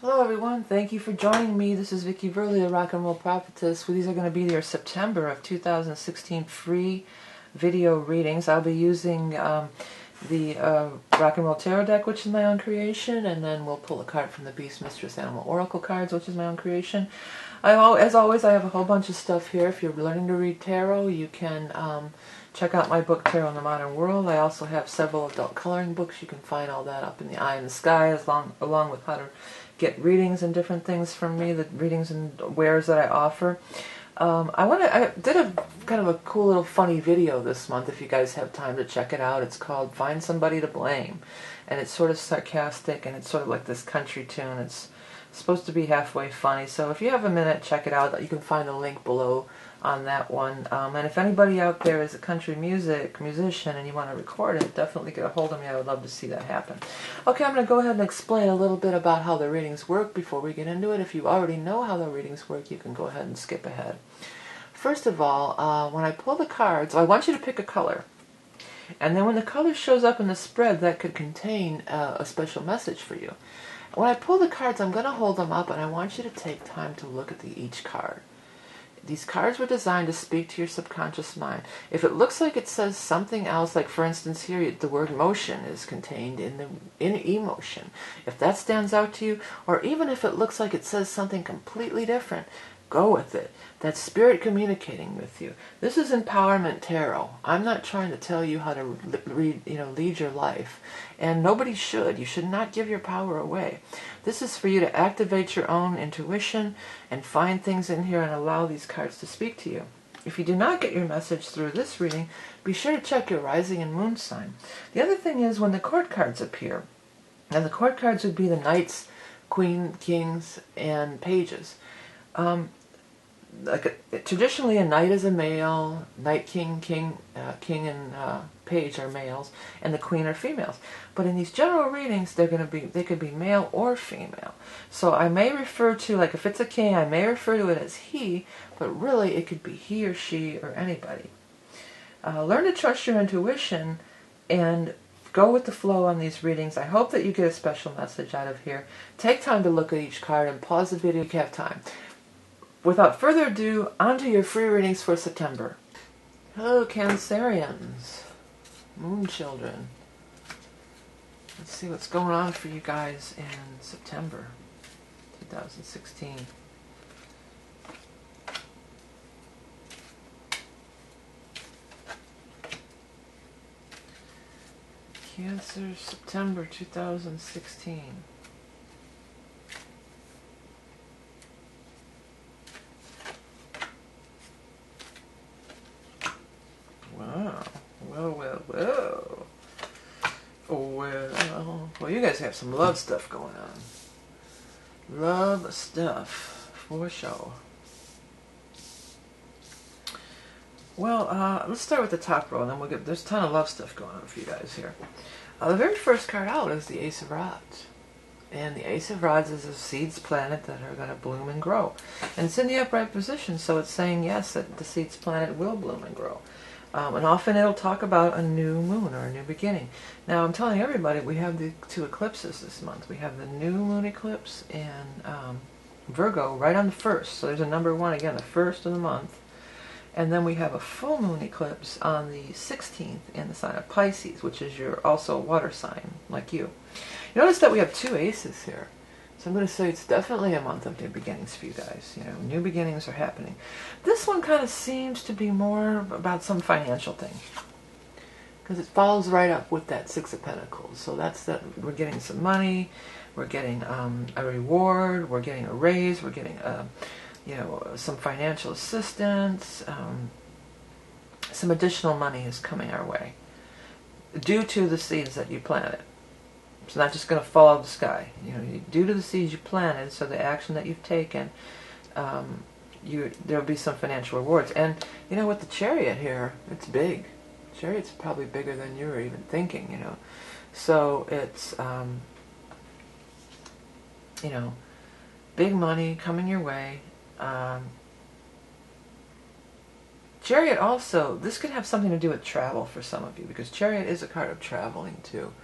Hello everyone, thank you for joining me. This is Vickie the Rock and Roll Prophetess. These are going to be your September of 2016 free video readings. I'll be using the Rock and Roll Tarot deck, which is my own creation, and then we'll pull a card from the Beast Mistress Animal Oracle cards, which is my own creation. As always, I have a whole bunch of stuff here. If you're learning to read tarot, you can check out my book, Tarot in the Modern World. I also have several adult coloring books. You can find all that up in the eye in the sky, along with how to get readings and different things from me, the readings and wares that I offer. I did a kind of a cool little funny video this month, if you guys have time to check it out. It's called Find Somebody to Blame, and it's sort of sarcastic, and it's sort of like this country tune. It's supposed to be halfway funny, so if you have a minute, check it out. You can find a link below on that one. And if anybody out there is a country musician and you want to record it, definitely get a hold of me. I would love to see that happen. Okay, I'm going to go ahead and explain a little bit about how the readings work before we get into it. If you already know how the readings work, you can go ahead and skip ahead. First of all, when I pull the cards, I want you to pick a color. And then when the color shows up in the spread, that could contain a special message for you. When I pull the cards, I'm going to hold them up, and I want you to take time to look at each card. These cards were designed to speak to your subconscious mind. If it looks like it says something else, like for instance here, the word motion is contained in emotion. If that stands out to you, or even if it looks like it says something completely different, go with it. That's spirit communicating with you. This is empowerment tarot. I'm not trying to tell you how to lead your life, and nobody should. You should not give your power away. This is for you to activate your own intuition and find things in here and allow these cards to speak to you. If you do not get your message through this reading, be sure to check your rising and moon sign. The other thing is when the court cards appear, and the court cards would be the knights, queen, kings, and pages. Traditionally, a knight is a male, knight, king, and page are males, and the queen are females. But in these general readings, they could be male or female. So I may refer to, like if it's a king, I may refer to it as he, but really it could be he or she or anybody. Learn to trust your intuition and go with the flow on these readings. I hope that you get a special message out of here. Take time to look at each card and pause the video if you have time. Without further ado, on to your free readings for September. Hello, Cancerians, Moon Children. Let's see what's going on for you guys in September 2016. Cancer, September 2016. Wow. Well. Well, you guys have some love stuff going on. Love stuff, for sure. Well, let's start with the top row, and then we'll get, there's a ton of love stuff going on for you guys here. The very first card out is the Ace of Rods. And the Ace of Rods is a seeds planet that are going to bloom and grow. And it's in the upright position, so it's saying, yes, that the seeds planet will bloom and grow. And often it'll talk about a new moon or a new beginning. Now, I'm telling everybody, we have the two eclipses this month. We have the new moon eclipse in Virgo right on the 1st. So there's a number 1 again, the 1st of the month. And then we have a full moon eclipse on the 16th in the sign of Pisces, which is your also water sign, like you. You notice that we have two aces here. So I'm going to say it's definitely a month of new beginnings for you guys. You know, new beginnings are happening. This one kind of seems to be more about some financial thing, because it follows right up with that Six of Pentacles. So that's that we're getting some money, we're getting a reward, we're getting a raise, we're getting some financial assistance. Some additional money is coming our way due to the seeds that you planted. It's not just going to fall out of the sky. Due to the seeds you planted, so the action that you've taken, there'll be some financial rewards. And with the Chariot here, it's big. Chariot's probably bigger than you were even thinking. So it's big money coming your way. Chariot also, this could have something to do with travel for some of you, because Chariot is a card of traveling too.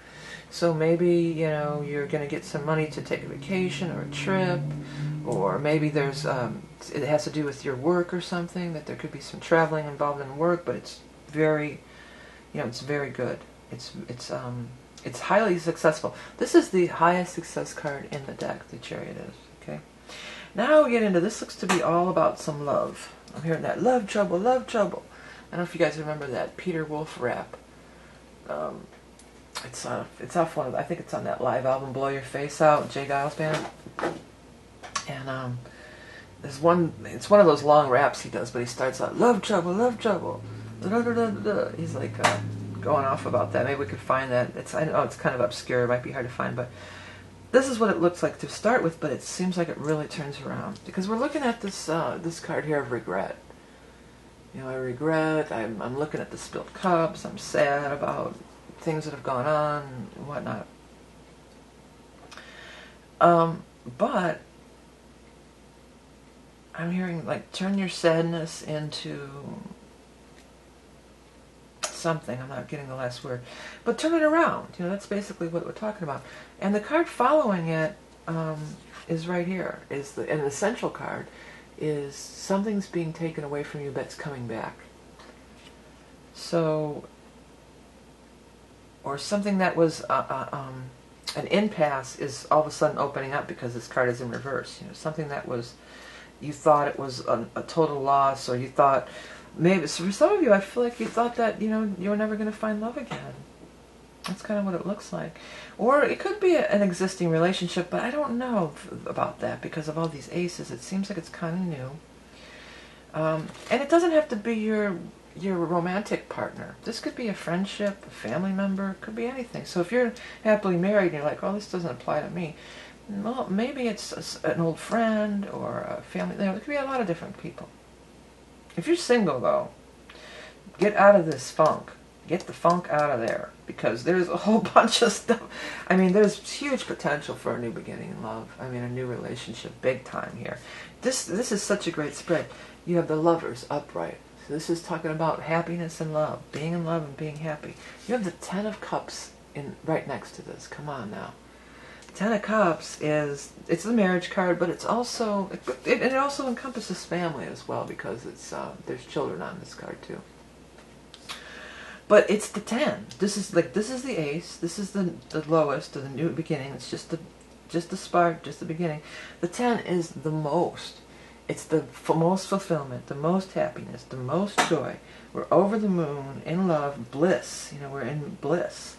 So maybe, you know, you're going to get some money to take a vacation or a trip, or maybe there's, it has to do with your work or something, that there could be some traveling involved in work, but it's very, you know, it's very good. It's highly successful. This is the highest success card in the deck, the Chariot is, okay? Now we get into, this looks to be all about some love. I'm hearing that, love trouble, love trouble. I don't know if you guys remember that Peter Wolf rap. It's off one of, I think it's on that live album, Blow Your Face Out, Jay Giles Band. And there's one, it's one of those long raps he does, but he starts out, love trouble, love trouble. Da, da, da, da, da. He's like going off about that. Maybe we could find that. I know it's kind of obscure, it might be hard to find, but this is what it looks like to start with, but it seems like it really turns around. Because we're looking at this this card here of regret. You know, I regret, I'm looking at the spilled cups, I'm sad about things that have gone on and whatnot. But I'm hearing, like, turn your sadness into something. I'm not getting the last word. But turn it around. You know, that's basically what we're talking about. And the card following it is right here. And the essential card is something's being taken away from you that's coming back. So, or something that was an impasse is all of a sudden opening up because this card is in reverse. You know, something that was, you thought it was a total loss, or you thought, maybe, so for some of you, I feel like you thought that, you know, you were never going to find love again. That's kind of what it looks like. Or it could be an existing relationship, but I don't know about that because of all these aces. It seems like it's kind of new. And it doesn't have to be your romantic partner. This could be a friendship, a family member, it could be anything. So if you're happily married and you're like, oh, this doesn't apply to me, well, maybe it's an old friend or a family. There could be a lot of different people. If you're single, though, get out of this funk. Get the funk out of there, because there's a whole bunch of stuff. I mean, there's huge potential for a new beginning in love. I mean, a new relationship, big time here. This is such a great spread. You have the Lovers upright. So this is talking about happiness and love, being in love and being happy. You have the Ten of Cups right next to this. Come on now. Ten of Cups it's the marriage card, but it's also it also encompasses family as well, because it's there's children on this card too. But it's the 10. This is the ace. This is the lowest of the new beginning. It's just the spark, just the beginning. The 10 is the most. It's the most fulfillment, the most happiness, the most joy. We're over the moon, in love, bliss. You know, we're in bliss.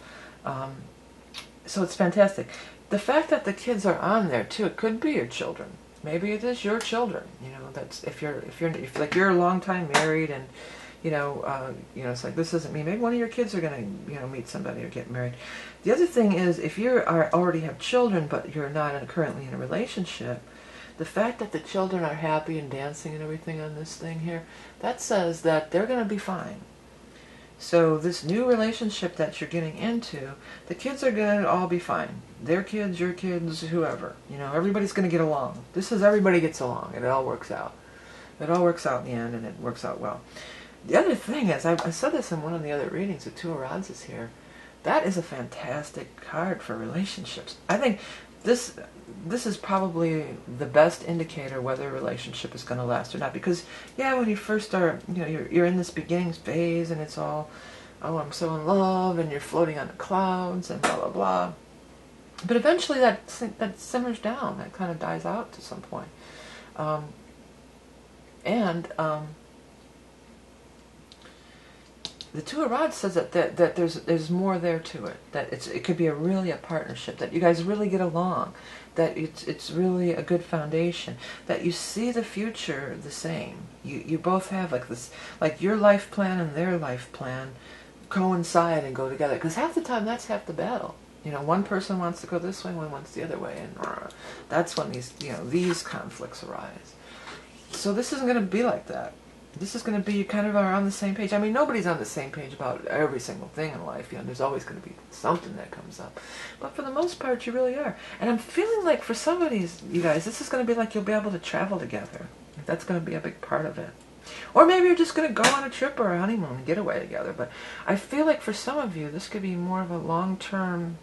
So it's fantastic. The fact that the kids are on there too, it could be your children. Maybe it is your children. You know, that's if you're a long time married and you know, it's like, this isn't me. Maybe one of your kids are going to, you know, meet somebody or get married. The other thing is, if you already have children, but you're not currently in a relationship, the fact that the children are happy and dancing and everything on this thing here, that says that they're going to be fine. So this new relationship that you're getting into, the kids are going to all be fine. Their kids, your kids, whoever. You know, everybody's going to get along. This is everybody gets along, and it all works out. It all works out in the end, and it works out well. The other thing is, I said this in one of the other readings, the Two of Rods is here. That is a fantastic card for relationships. I think this is probably the best indicator whether a relationship is going to last or not. Because, yeah, when you first start, you know, you're in this beginning phase and it's all, oh, I'm so in love, and you're floating on the clouds and blah, blah, blah. But eventually that simmers down. That kind of dies out to some point. The Two of Rods says that there's more there to it. That it could be really a partnership. That you guys really get along. That it's really a good foundation. That you see the future the same. You both have like this, like your life plan and their life plan coincide and go together. Because half the time that's half the battle. You know, one person wants to go this way, one wants the other way, and that's when these conflicts arise. So this isn't going to be like that. This is going to be, you kind of are on the same page. I mean, nobody's on the same page about every single thing in life. You know, there's always going to be something that comes up. But for the most part, you really are. And I'm feeling like for some of these, you guys, this is going to be like you'll be able to travel together. That's going to be a big part of it. Or maybe you're just going to go on a trip or a honeymoon and get away together. But I feel like for some of you, this could be more of a long-term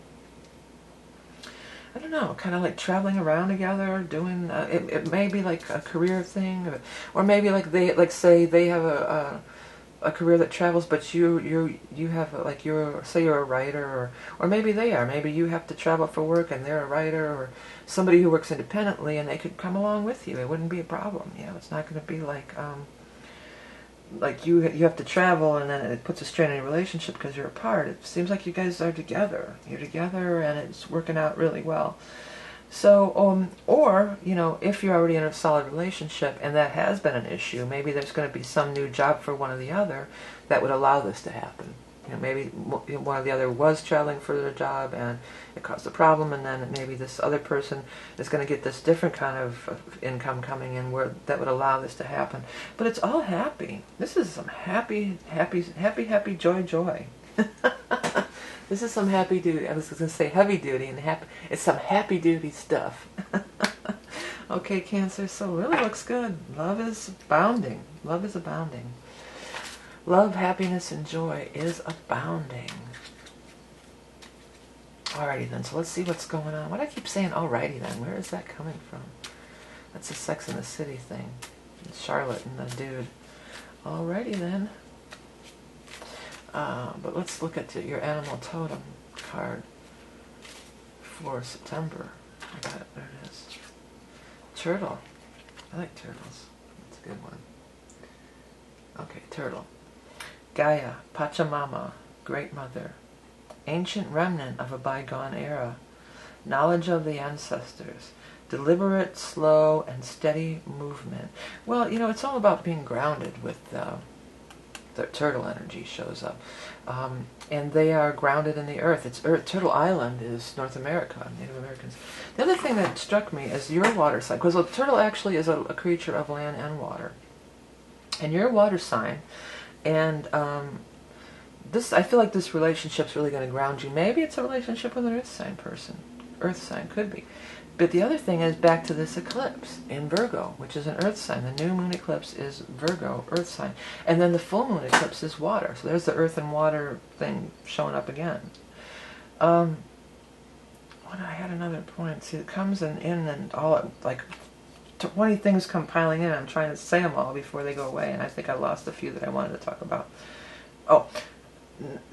I don't know, kind of like traveling around together, doing, it may be like a career thing, or maybe like they, like say they have a career that travels, but you have like say you're a writer, or maybe they are. Maybe you have to travel for work and they're a writer, or somebody who works independently, and they could come along with you. It wouldn't be a problem. You know, it's not going to be like you have to travel and then it puts a strain on your relationship because you're apart. It seems like you guys are together. You're together and it's working out really well. So, or, you know, if you're already in a solid relationship and that has been an issue, maybe there's going to be some new job for one or the other that would allow this to happen. You know, maybe one or the other was traveling for their job and it caused a problem, and then maybe this other person is going to get this different kind of income coming in where that would allow this to happen. But it's all happy. This is some happy, joy. This is some happy duty. I was going to say heavy duty, and it's some happy duty stuff. Okay, Cancer, so it really looks good. Love is abounding. Love is abounding. Love, happiness, and joy is abounding. Alrighty then, so let's see what's going on. Why do I keep saying alrighty then? Where is that coming from? That's a Sex and the City thing. It's Charlotte and the dude. Alrighty then. But let's look at your animal totem card for September. I got it. There it is. Turtle. I like turtles. That's a good one. Okay, turtle. Gaia, Pachamama, Great Mother. Ancient remnant of a bygone era. Knowledge of the ancestors. Deliberate, slow, and steady movement. Well, you know, it's all about being grounded with the turtle energy shows up. And they are grounded in the earth. It's Earth. Turtle Island is North America, Native Americans. The other thing that struck me is your water sign, because a turtle actually is a creature of land and water. And your water sign, and I feel like this relationship's really going to ground you. Maybe it's a relationship with an earth sign person. Earth sign, could be. But the other thing is back to this eclipse in Virgo, which is an earth sign. The new moon eclipse is Virgo, earth sign. And then the full moon eclipse is water. So there's the earth and water thing showing up again. I had another point. See, it comes in and all, like 20 things come piling in. I'm trying to say them all before they go away, and I think I lost a few that I wanted to talk about. Oh,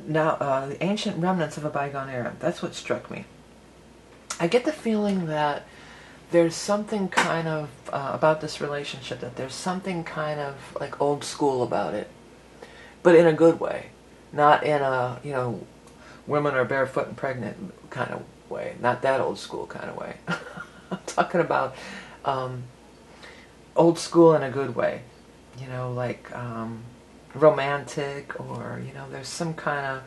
now, the ancient remnants of a bygone era. That's what struck me. I get the feeling that there's something kind of about this relationship, that there's something kind of like old school about it, but in a good way, not in a, you know, women are barefoot and pregnant kind of way, not that old school kind of way. I'm talking about old school in a good way, you know, like romantic, or, you know, there's some kind of,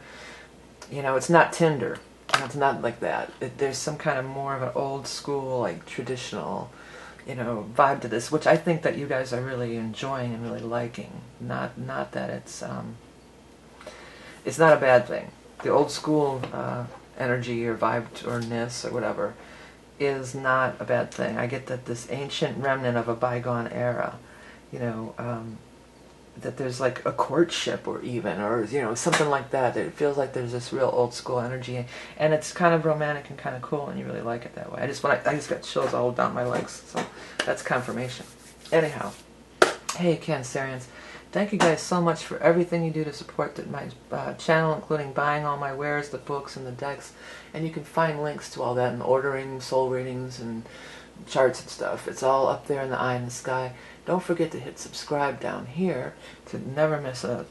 you know, it's not Tinder. It's not like that. There's some kind of more of an old school, like traditional, you know, vibe to this, which I think that you guys are really enjoying and really liking. Not that it's not a bad thing. The old school energy or vibe or ness or whatever is not a bad thing. I get that this ancient remnant of a bygone era, you know, that there's like a courtship or you know, something like that. It feels like there's this real old school energy, and it's kind of romantic and kind of cool, and you really like it that way. I just got chills all down my legs, so that's confirmation. Anyhow, hey Cancerians, thank you guys so much for everything you do to support my channel, including buying all my wares, the books and the decks, and you can find links to all that and ordering soul readings and charts and stuff. It's all up there in the eye in the sky. Don't forget to hit subscribe down here to never miss a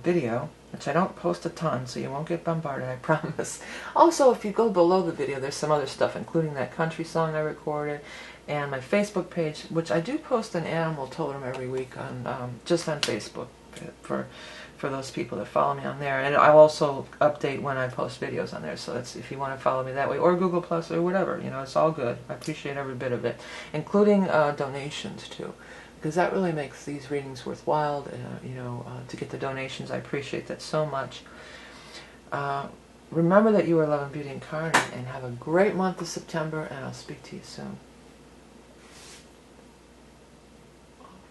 video, which I don't post a ton, so you won't get bombarded, I promise. Also, if you go below the video, there's some other stuff, including that country song I recorded, and my Facebook page, which I do post an animal totem every week on just on Facebook for those people that follow me on there. And I'll also update when I post videos on there, so that's if you want to follow me that way, or Google Plus or whatever. You know, it's all good. I appreciate every bit of it, including donations too, because that really makes these readings worthwhile. You know, to get the donations, I appreciate that so much. Remember that you are love and beauty incarnate, and have a great month of September, and I'll speak to you soon.